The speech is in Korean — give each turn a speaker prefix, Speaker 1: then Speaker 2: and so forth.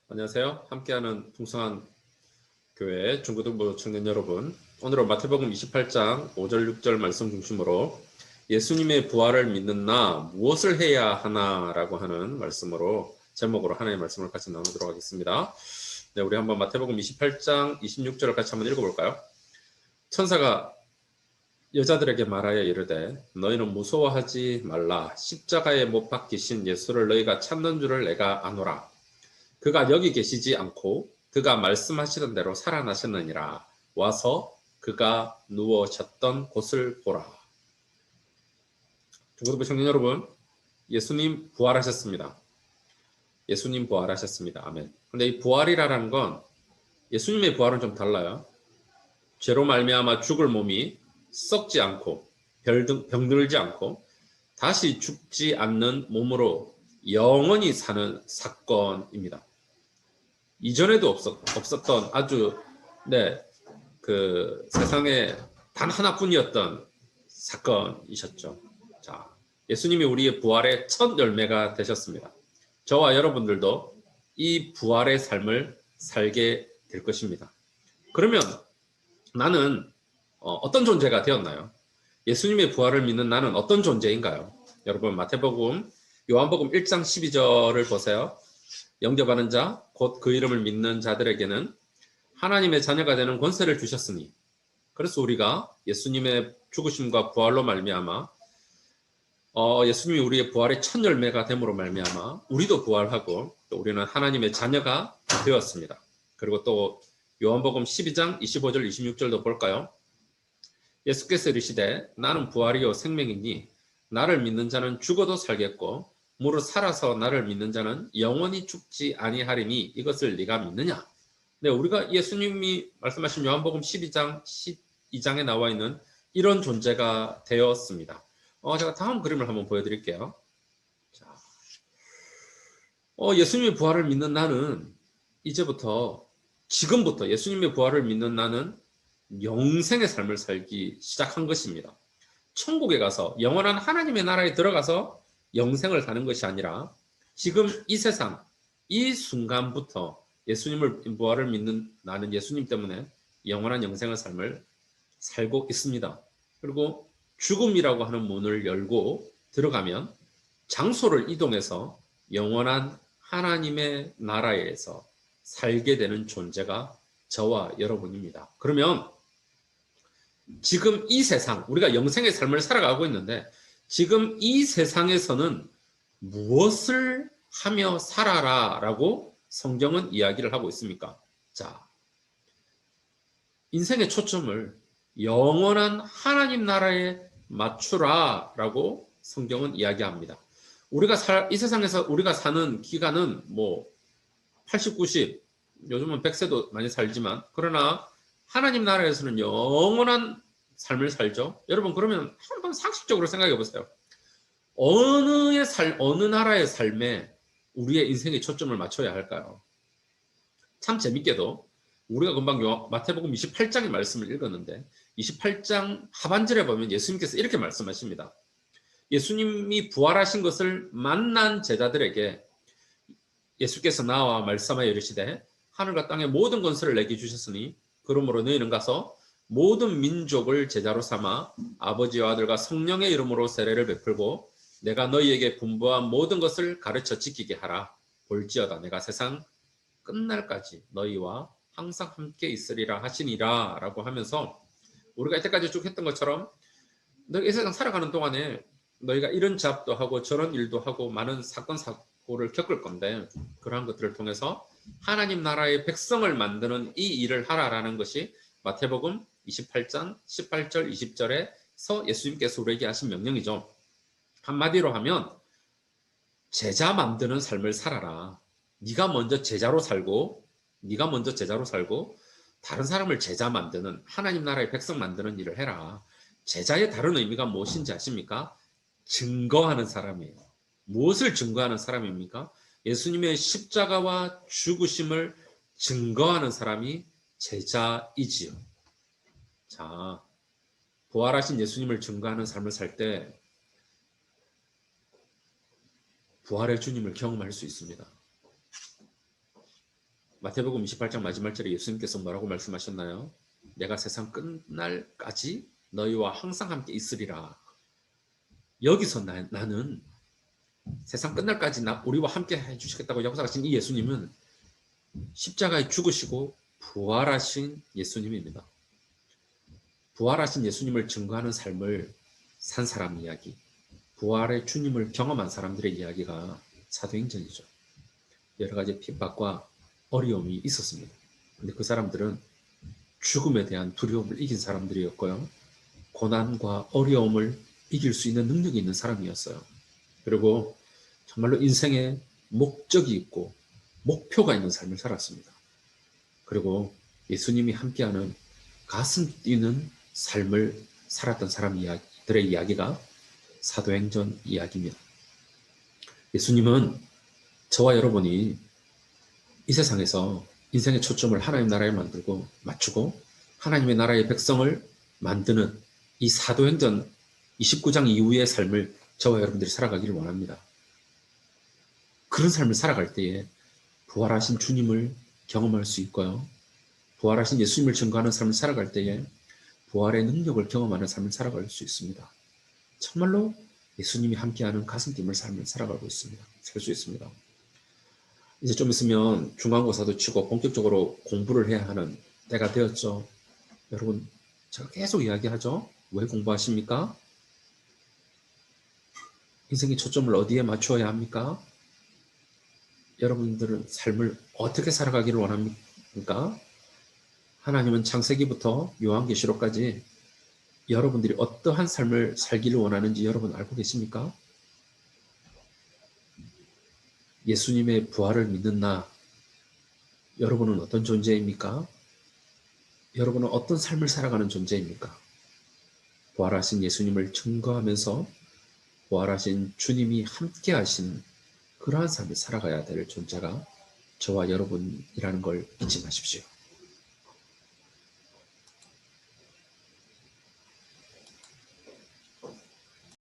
Speaker 1: 안녕하세요. 함께하는 풍성한 교회 중고등부 청년 여러분. 오늘은 마태복음 28장 5절 6절 말씀 중심으로 예수님의 부활을 믿는 나 무엇을 해야 하나라고 하는 말씀으로 제목으로 하나님의 말씀을 같이 나누도록 하겠습니다. 네, 우리 한번 마태복음 28장 26절을 같이 한번 읽어볼까요? 천사가 여자들에게 말하여 이르되 너희는 무서워하지 말라. 십자가에 못 박히신 예수를 너희가 찾는 줄을 내가 아노라. 그가 여기 계시지 않고 그가 말씀하시던 대로 살아나셨느니라. 와서 그가 누워셨던 곳을 보라. 중고등부 청년 여러분, 예수님 부활하셨습니다. 예수님 부활하셨습니다. 아멘. 근데 이 부활이라는 건 예수님의 부활은 좀 달라요. 죄로 말미암아 죽을 몸이 썩지 않고 병들지 않고 다시 죽지 않는 몸으로 영원히 사는 사건입니다. 이전에도 없었던 아주 그 세상에 단 하나뿐이었던 사건이셨죠. 자, 예수님이 우리의 부활의 첫 열매가 되셨습니다. 저와 여러분들도 이 부활의 삶을 살게 될 것입니다. 그러면 나는 어떤 존재가 되었나요? 예수님의 부활을 믿는 나는 어떤 존재인가요? 여러분 마태복음, 요한복음 1장 12절을 보세요. 영접하는 자, 곧 그 이름을 믿는 자들에게는 하나님의 자녀가 되는 권세를 주셨으니, 그래서 우리가 예수님의 죽으심과 부활로 말미암아 예수님이 우리의 부활의 첫 열매가 됨으로 말미암아 우리도 부활하고 또 우리는 하나님의 자녀가 되었습니다. 그리고 또 요한복음 12장 25절 26절도 볼까요? 예수께서 이르시되 나는 부활이요 생명이니 나를 믿는 자는 죽어도 살겠고 무릇 살아서 나를 믿는 자는 영원히 죽지 아니하리니 이것을 네가 믿느냐? 네, 우리가 예수님이 말씀하신 요한복음 12장 12장에 나와 있는 이런 존재가 되었습니다. 제가 다음 그림을 한번 보여드릴게요. 자, 예수님의 부활을 믿는 나는 이제부터 지금부터 예수님의 부활을 믿는 나는 영생의 삶을 살기 시작한 것입니다. 천국에 가서 영원한 하나님의 나라에 들어가서 영생을 사는 것이 아니라 지금 이 세상, 이 순간부터 예수님을 부활을 믿는 나는 예수님 때문에 영원한 영생의 삶을 살고 있습니다. 그리고 죽음이라고 하는 문을 열고 들어가면 장소를 이동해서 영원한 하나님의 나라에서 살게 되는 존재가 저와 여러분입니다. 그러면 지금 이 세상, 우리가 영생의 삶을 살아가고 있는데 지금 이 세상에서는 무엇을 하며 살아라 라고 성경은 이야기를 하고 있습니까? 자, 인생의 초점을 영원한 하나님 나라에 맞추라 라고 성경은 이야기합니다. 이 세상에서 우리가 사는 기간은 80, 90, 요즘은 100세도 많이 살지만 그러나 하나님 나라에서는 영원한 삶을 살죠. 여러분 그러면 한번 상식적으로 생각해 보세요. 어느 나라의 삶에 우리의 인생의 초점을 맞춰야 할까요? 참 재밌게도 우리가 금방 마태복음 28장의 말씀을 읽었는데 28장 하반절에 보면 예수님께서 이렇게 말씀하십니다. 예수님이 부활하신 것을 만난 제자들에게 예수께서 나와 말씀하여 이르시되 하늘과 땅의 모든 권세를 내게 주셨으니 그러므로 너희는 가서 모든 민족을 제자로 삼아 아버지와 아들과 성령의 이름으로 세례를 베풀고 내가 너희에게 분부한 모든 것을 가르쳐 지키게 하라. 볼지어다 내가 세상 끝날까지 너희와 항상 함께 있으리라 하시니라 라고 하면서 우리가 이때까지 쭉 했던 것처럼 너희 이 세상 살아가는 동안에 너희가 이런 잡도 하고 저런 일도 하고 많은 사건 사고를 겪을 건데 그러한 것들을 통해서 하나님 나라의 백성을 만드는 이 일을 하라라는 것이 마태복음 28장 18절 20절에서 예수님께서 우리에게 하신 명령이죠. 한마디로 하면 제자 만드는 삶을 살아라. 네가 먼저 제자로 살고 다른 사람을 제자 만드는 하나님 나라의 백성 만드는 일을 해라. 제자의 다른 의미가 무엇인지 아십니까? 증거하는 사람이에요. 무엇을 증거하는 사람입니까? 예수님의 십자가와 죽으심을 증거하는 사람이 제자이지요. 자, 부활하신 예수님을 증거하는 삶을 살 때 부활의 주님을 경험할 수 있습니다. 마태복음 28장 마지막 절에 예수님께서 뭐라고 말씀하셨나요? 내가 세상 끝날까지 너희와 항상 함께 있으리라. 여기서 나는 세상 끝날까지 우리와 함께 해주시겠다고 역사하신 이 예수님은 십자가에 죽으시고 부활하신 예수님입니다. 부활하신 예수님을 증거하는 삶을 산 사람 이야기, 부활의 주님을 경험한 사람들의 이야기가 사도행전이죠. 여러 가지 핍박과 어려움이 있었습니다. 근데 그 사람들은 죽음에 대한 두려움을 이긴 사람들이었고요. 고난과 어려움을 이길 수 있는 능력이 있는 사람이었어요. 그리고 정말로 인생에 목적이 있고 목표가 있는 삶을 살았습니다. 그리고 예수님이 함께하는 가슴 뛰는 삶을 살았던 사람들의 이야기가 사도행전 이야기입니다. 예수님은 저와 여러분이 이 세상에서 인생의 초점을 하나님 나라에 만들고 맞추고 하나님의 나라의 백성을 만드는 이 사도행전 29장 이후의 삶을 저와 여러분들이 살아가기를 원합니다. 그런 삶을 살아갈 때에 부활하신 주님을 경험할 수 있고요. 부활하신 예수님을 증거하는 삶을 살아갈 때에 부활의 능력을 경험하는 삶을 살아갈 수 있습니다. 정말로 예수님이 함께하는 가슴 뛰는 삶을 살아가고 있습니다. 살 수 있습니다. 이제 좀 있으면 중간고사도 치고 본격적으로 공부를 해야 하는 때가 되었죠. 여러분, 제가 계속 이야기하죠. 왜 공부하십니까? 인생의 초점을 어디에 맞추어야 합니까? 여러분들은 삶을 어떻게 살아가기를 원합니까? 하나님은 창세기부터 요한계시록까지 여러분들이 어떠한 삶을 살기를 원하는지 여러분 알고 계십니까? 예수님의 부활을 믿는 나, 여러분은 어떤 존재입니까? 여러분은 어떤 삶을 살아가는 존재입니까? 부활하신 예수님을 증거하면서 부활하신 주님이 함께 하신 그러한 삶을 살아가야 될 존재가 저와 여러분이라는 걸 잊지 마십시오.